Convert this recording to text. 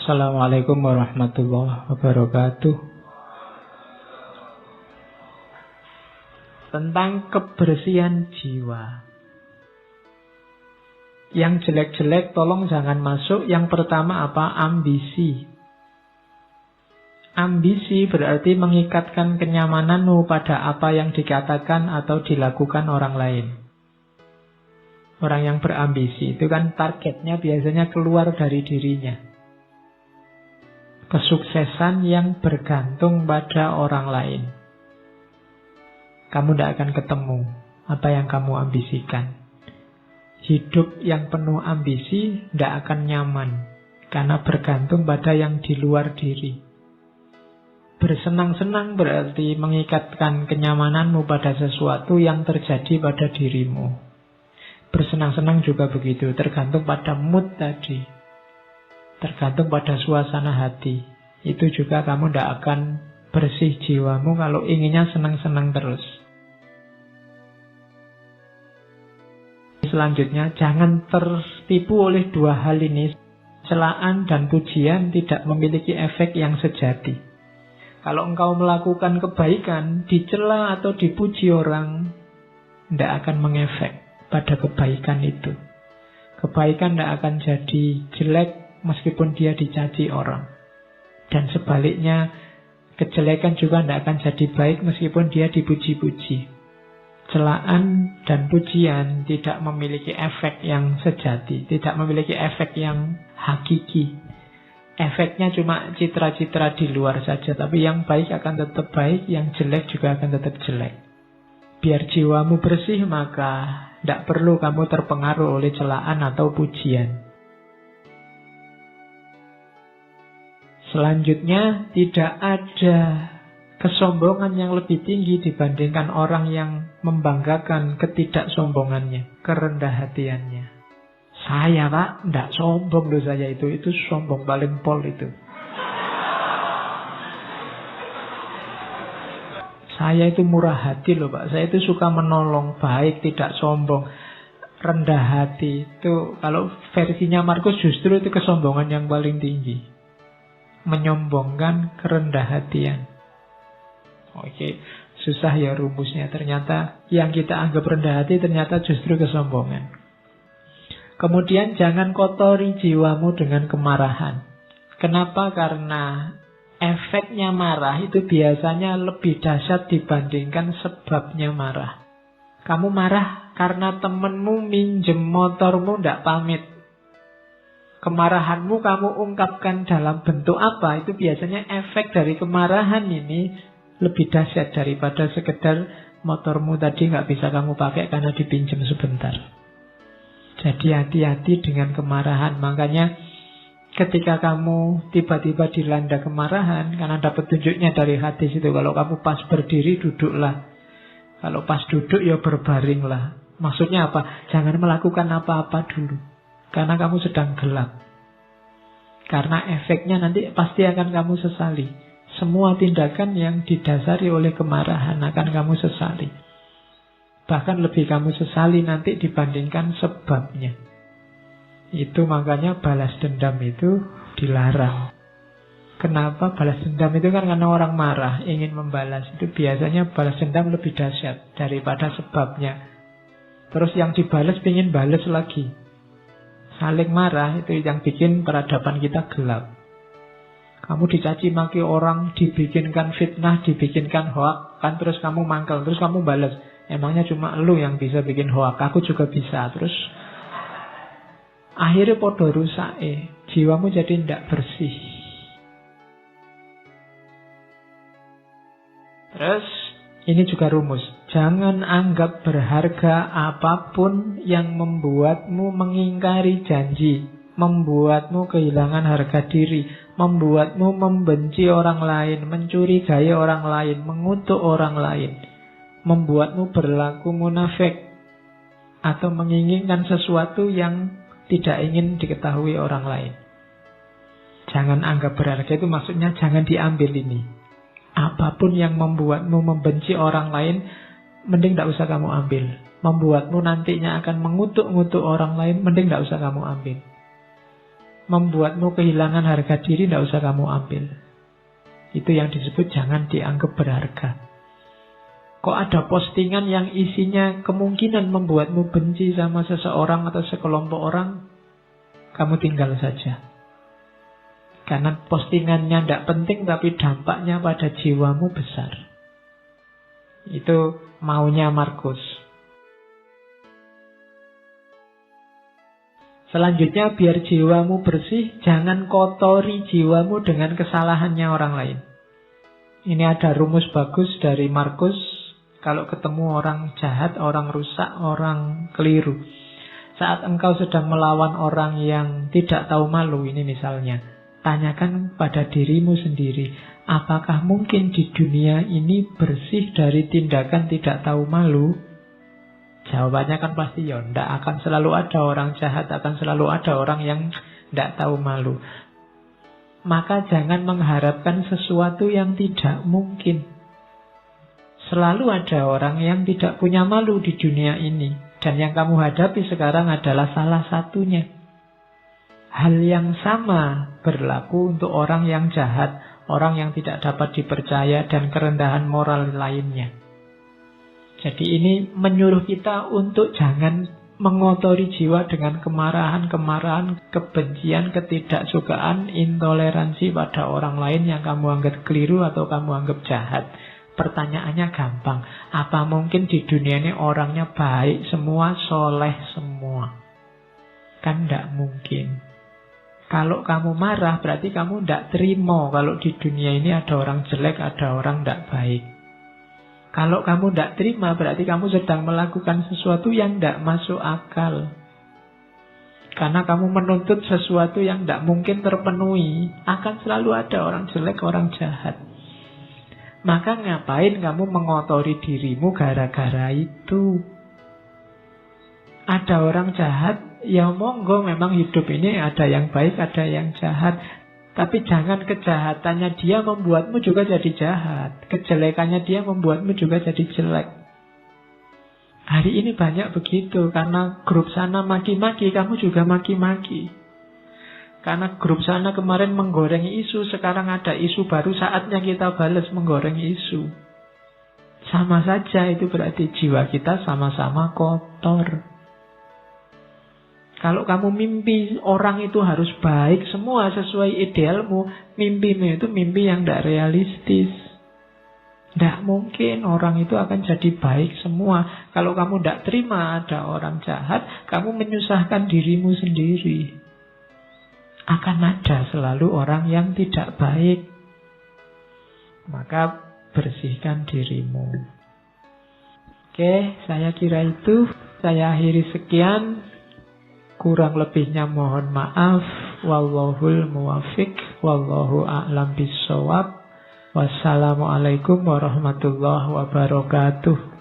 Assalamualaikum warahmatullahi wabarakatuh. Tentang kebersihan jiwa. Yang jelek-jelek tolong jangan masuk. Yang pertama apa? Ambisi. Ambisi berarti mengikatkan kenyamananmu pada apa yang dikatakan atau dilakukan orang lain. Orang yang berambisi itu kan targetnya biasanya keluar dari dirinya. Kesuksesan yang bergantung pada orang lain. Kamu tidak akan ketemu apa yang kamu ambisikan. Hidup yang penuh ambisi tidak akan nyaman, karena bergantung pada yang di luar diri. Bersenang-senang berarti mengikatkan kenyamananmu pada sesuatu yang terjadi pada dirimu. Bersenang-senang juga begitu, tergantung pada mood tadi. Tergantung pada suasana hati. Itu juga kamu tidak akan bersih jiwamu kalau inginnya senang-senang terus. Selanjutnya, jangan tertipu oleh dua hal ini. Celaan dan pujian tidak memiliki efek yang sejati. Kalau engkau melakukan kebaikan, dicela atau dipuji orang, tidak akan mengefek pada kebaikan itu. Kebaikan tidak akan jadi jelek meskipun dia dicaci orang. Dan sebaliknya, kejelekan juga tidak akan jadi baik meskipun dia dipuji-puji. Celaan dan pujian tidak memiliki efek yang sejati, tidak memiliki efek yang hakiki. Efeknya cuma citra-citra di luar saja, tapi yang baik akan tetap baik, yang jelek juga akan tetap jelek. Biar jiwamu bersih, maka tidak perlu kamu terpengaruh oleh celaan atau pujian. Selanjutnya, tidak ada kesombongan yang lebih tinggi dibandingkan orang yang membanggakan ketidaksombongannya, kerendah hatiannya. Saya Pak, tidak sombong loh saya itu sombong paling pol itu. Saya itu murah hati loh Pak, saya itu suka menolong, baik, tidak sombong. Rendah hati itu, kalau versinya Markus justru itu kesombongan yang paling tinggi. Menyombongkan kerendah hatian. Oke, susah ya rumusnya. Ternyata yang kita anggap rendah hati ternyata justru kesombongan. Kemudian jangan kotori jiwamu dengan kemarahan. Kenapa? Karena efeknya marah itu biasanya lebih dahsyat dibandingkan sebabnya marah. Kamu marah karena temenmu minjem motormu tidak pamit. Kemarahanmu kamu ungkapkan dalam bentuk apa? Itu biasanya efek dari kemarahan ini lebih dahsyat daripada sekedar motormu tadi nggak bisa kamu pakai karena dipinjam sebentar. Jadi hati-hati dengan kemarahan. Makanya ketika kamu tiba-tiba dilanda kemarahan, karena dapat tunjuknya dari hadis itu, kalau kamu pas berdiri duduklah, kalau pas duduk ya berbaringlah. Maksudnya apa? Jangan melakukan apa-apa dulu, karena kamu sedang gelap. Karena efeknya nanti pasti akan kamu sesali. Semua tindakan yang didasari oleh kemarahan akan kamu sesali. Bahkan lebih kamu sesali nanti dibandingkan sebabnya. Itu makanya balas dendam itu dilarang. Kenapa? Balas dendam itu kan karena orang marah, ingin membalas. Itu biasanya balas dendam lebih dahsyat daripada sebabnya. Terus yang dibalas ingin balas lagi. Saling marah itu yang bikin peradaban kita gelap. Kamu dicaci maki orang, dibikinkan fitnah, dibikinkan hoak, kan terus kamu mangkel, terus kamu balas. Emangnya cuma lu yang bisa bikin hoak, aku juga bisa. Terus akhirnya podo rusak, jiwamu jadi tidak bersih. Terus ini juga rumus. Jangan anggap berharga apapun yang membuatmu mengingkari janji, membuatmu kehilangan harga diri, membuatmu membenci orang lain, mencurigai orang lain, mengutuk orang lain, membuatmu berlaku munafik, atau menginginkan sesuatu yang tidak ingin diketahui orang lain. Jangan anggap berharga itu maksudnya jangan diambil ini. Apapun yang membuatmu membenci orang lain, mending tidak usah kamu ambil. Membuatmu nantinya akan mengutuk-ngutuk orang lain, mending tidak usah kamu ambil. membuatmu kehilangan harga diri, tidak usah kamu ambil. Itu yang disebut jangan dianggap berharga. Kok ada postingan yang isinya kemungkinan membuatmu benci sama seseorang atau sekelompok orang, kamu tinggal saja. Karena postingannya tidak penting, tapi dampaknya pada jiwamu besar. Itu maunya Markus. Selanjutnya, biar jiwamu bersih, jangan kotori jiwamu dengan kesalahannya orang lain. Ini ada rumus bagus dari Markus. Kalau ketemu orang jahat, orang rusak, orang keliru, saat engkau sedang melawan orang yang tidak tahu malu, ini misalnya, tanyakan pada dirimu sendiri, apakah mungkin di dunia ini bersih dari tindakan tidak tahu malu? Jawabannya kan pasti ya, tidak akan selalu ada orang jahat, akan selalu ada orang yang tidak tahu malu. Maka jangan mengharapkan sesuatu yang tidak mungkin. Selalu ada orang yang tidak punya malu di dunia ini. Dan yang kamu hadapi sekarang adalah salah satunya. Hal yang sama berlaku untuk orang yang jahat, orang yang tidak dapat dipercaya, dan kerendahan moral lainnya. Jadi ini menyuruh kita untuk jangan mengotori jiwa dengan kemarahan-kemarahan, kebencian, ketidaksukaan, intoleransi pada orang lain yang kamu anggap keliru atau kamu anggap jahat. Pertanyaannya gampang, apa mungkin di dunia ini orangnya baik semua, soleh semua? Kan tidak mungkin. Kalau kamu marah berarti kamu tidak terima kalau di dunia ini ada orang jelek, ada orang tidak baik. Kalau kamu tidak terima berarti kamu sedang melakukan sesuatu yang tidak masuk akal. Karena kamu menuntut sesuatu yang tidak mungkin terpenuhi. Akan selalu ada orang jelek, orang jahat. Maka ngapain kamu mengotori dirimu gara-gara itu? Ada orang jahat, ya monggo, memang hidup ini ada yang baik, ada yang jahat. Tapi jangan kejahatannya dia membuatmu juga jadi jahat. Kejelekannya dia membuatmu juga jadi jelek. Hari ini banyak begitu. Karena grup sana maki-maki, kamu juga maki-maki. Karena grup sana kemarin menggorengi isu, sekarang ada isu baru, saatnya kita balas menggoreng isu. Sama saja, itu berarti jiwa kita sama-sama kotor. Kalau kamu mimpi orang itu harus baik semua sesuai idealmu, mimpimu itu mimpi yang tidak realistis. Tidak mungkin orang itu akan jadi baik semua. Kalau kamu tidak terima ada orang jahat, kamu menyusahkan dirimu sendiri. Akan ada selalu orang yang tidak baik. Maka bersihkan dirimu. Oke, saya kira itu. Saya akhiri sekian. Kurang lebihnya mohon maaf. Wallahul muwafiq. Wallahu a'lam bishawab. Wassalamualaikum warahmatullahi wabarakatuh.